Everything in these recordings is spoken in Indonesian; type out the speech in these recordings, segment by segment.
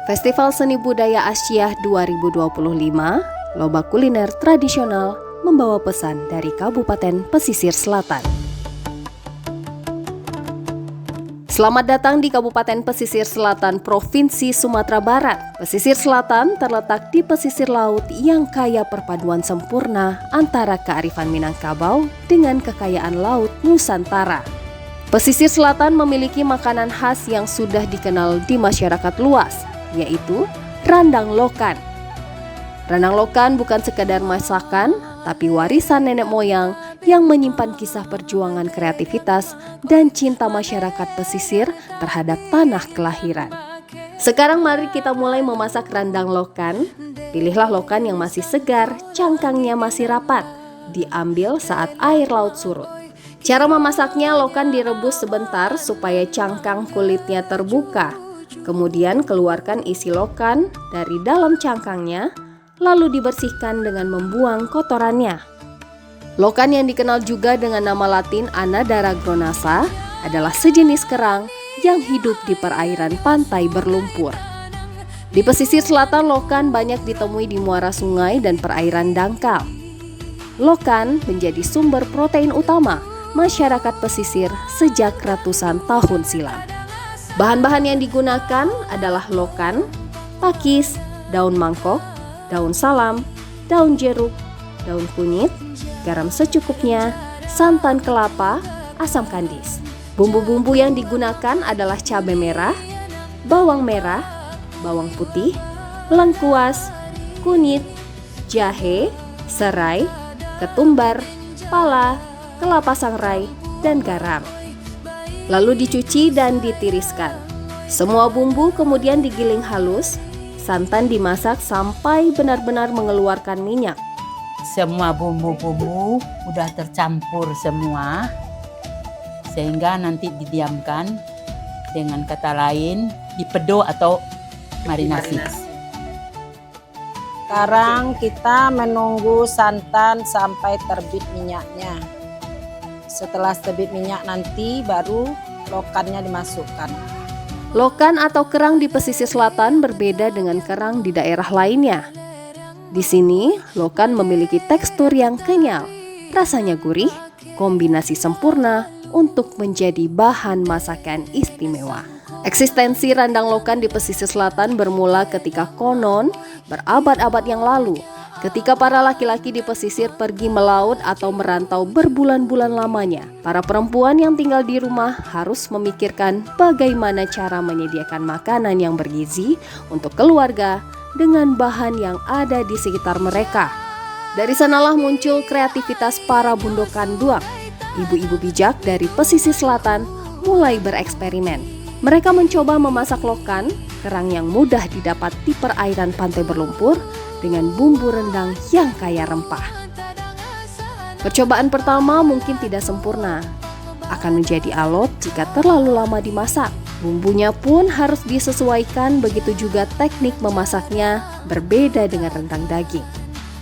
Festival Seni Budaya Asyah 2025, lomba kuliner tradisional membawa pesan dari Kabupaten Pesisir Selatan. Selamat datang di Kabupaten Pesisir Selatan, Provinsi Sumatera Barat. Pesisir Selatan terletak di pesisir laut yang kaya perpaduan sempurna antara kearifan Minangkabau dengan kekayaan laut Nusantara. Pesisir Selatan memiliki makanan khas yang sudah dikenal di masyarakat luas, yaitu randang lokan. Randang lokan bukan sekadar masakan, tapi warisan nenek moyang yang menyimpan kisah perjuangan kreativitas dan cinta masyarakat pesisir terhadap tanah kelahiran. Sekarang mari kita mulai memasak randang lokan. Pilihlah lokan yang masih segar, cangkangnya masih rapat. Diambil saat air laut surut. Cara memasaknya, lokan direbus sebentar supaya cangkang kulitnya terbuka. Kemudian keluarkan isi lokan dari dalam cangkangnya, lalu dibersihkan dengan membuang kotorannya. Lokan yang dikenal juga dengan nama latin Anadara gronasa adalah sejenis kerang yang hidup di perairan pantai berlumpur. Di pesisir selatan, lokan banyak ditemui di muara sungai dan perairan dangkal. Lokan menjadi sumber protein utama masyarakat pesisir sejak ratusan tahun silam. Bahan-bahan yang digunakan adalah lokan, pakis, daun mangkok, daun salam, daun jeruk, daun kunyit, garam secukupnya, santan kelapa, asam kandis. Bumbu-bumbu yang digunakan adalah cabai merah, bawang putih, lengkuas, kunyit, jahe, serai, ketumbar, pala, kelapa sangrai, dan garam. Lalu dicuci dan ditiriskan. Semua bumbu kemudian digiling halus. Santan dimasak sampai benar-benar mengeluarkan minyak. Semua bumbu-bumbu udah tercampur semua, sehingga nanti didiamkan, dengan kata lain dipedo atau marinasi. Sekarang kita menunggu santan sampai terbit minyaknya. Setelah terbit minyak nanti baru lokannya dimasukkan. Lokan atau kerang di pesisir selatan berbeda dengan kerang di daerah lainnya. Di sini, lokan memiliki tekstur yang kenyal, rasanya gurih, kombinasi sempurna untuk menjadi bahan masakan istimewa. Eksistensi randang lokan di pesisir selatan bermula ketika konon berabad-abad yang lalu, ketika para laki-laki di pesisir pergi melaut atau merantau berbulan-bulan lamanya. Para perempuan yang tinggal di rumah harus memikirkan bagaimana cara menyediakan makanan yang bergizi untuk keluarga dengan bahan yang ada di sekitar mereka. Dari sanalah muncul kreativitas para bundo kanduang. Ibu-ibu bijak dari pesisir selatan mulai bereksperimen. Mereka mencoba memasak lokan, kerang yang mudah didapat di perairan pantai berlumpur, dengan bumbu rendang yang kaya rempah. Percobaan pertama mungkin tidak sempurna, akan menjadi alot jika terlalu lama dimasak. Bumbunya pun harus disesuaikan, begitu juga teknik memasaknya berbeda dengan rendang daging.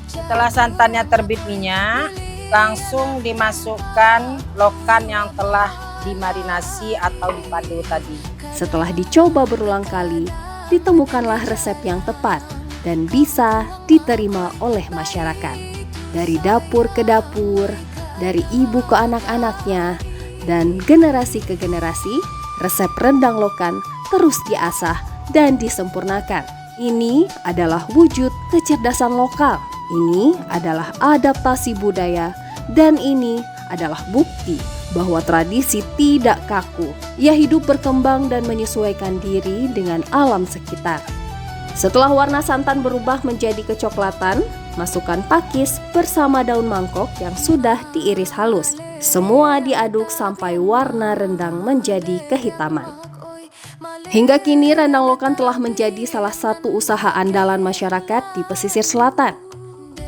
Setelah santannya terbit minyak, langsung dimasukkan lokan yang telah dimarinasi atau dipadu tadi. Setelah dicoba berulang kali, ditemukanlah resep yang tepat dan bisa diterima oleh masyarakat. Dari dapur ke dapur, dari ibu ke anak-anaknya, dan generasi ke generasi, resep rendang lokan terus diasah dan disempurnakan. Ini adalah wujud kecerdasan lokal. Ini adalah adaptasi budaya, dan ini adalah bukti bahwa tradisi tidak kaku. Ia hidup, berkembang, dan menyesuaikan diri dengan alam sekitar. Setelah warna santan berubah menjadi kecoklatan, masukkan pakis bersama daun mangkok yang sudah diiris halus. Semua diaduk sampai warna rendang menjadi kehitaman. Hingga kini randang lokan telah menjadi salah satu usaha andalan masyarakat di pesisir selatan.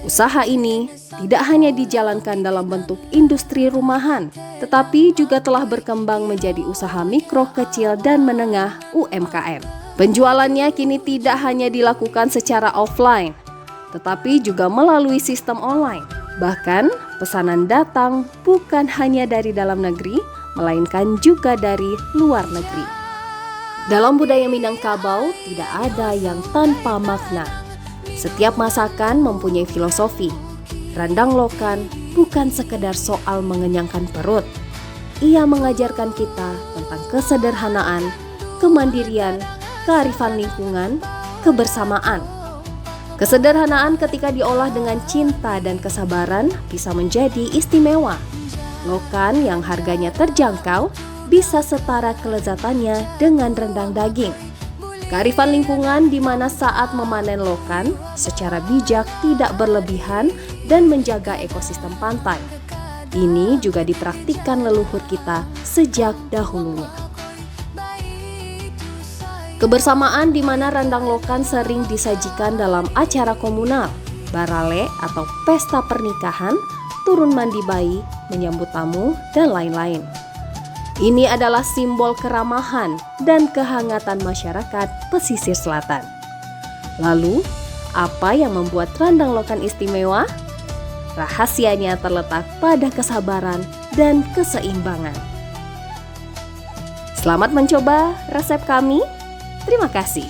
Usaha ini tidak hanya dijalankan dalam bentuk industri rumahan, tetapi juga telah berkembang menjadi usaha mikro, kecil, dan menengah UMKM. Penjualannya kini tidak hanya dilakukan secara offline, tetapi juga melalui sistem online. Bahkan pesanan datang bukan hanya dari dalam negeri, melainkan juga dari luar negeri. Dalam budaya Minangkabau tidak ada yang tanpa makna. Setiap masakan mempunyai filosofi. Randang lokan bukan sekedar soal mengenyangkan perut. Ia mengajarkan kita tentang kesederhanaan, kemandirian, kearifan lingkungan, kebersamaan. Kesederhanaan ketika diolah dengan cinta dan kesabaran bisa menjadi istimewa. Lokan yang harganya terjangkau bisa setara kelezatannya dengan rendang daging. Kearifan lingkungan di mana saat memanen lokan secara bijak tidak berlebihan dan menjaga ekosistem pantai. Ini juga dipraktikkan leluhur kita sejak dahulunya. Kebersamaan di mana randang lokan sering disajikan dalam acara komunal, barale atau pesta pernikahan, turun mandi bayi, menyambut tamu, dan lain-lain. Ini adalah simbol keramahan dan kehangatan masyarakat pesisir selatan. Lalu, apa yang membuat randang lokan istimewa? Rahasianya terletak pada kesabaran dan keseimbangan. Selamat mencoba resep kami. Terima kasih.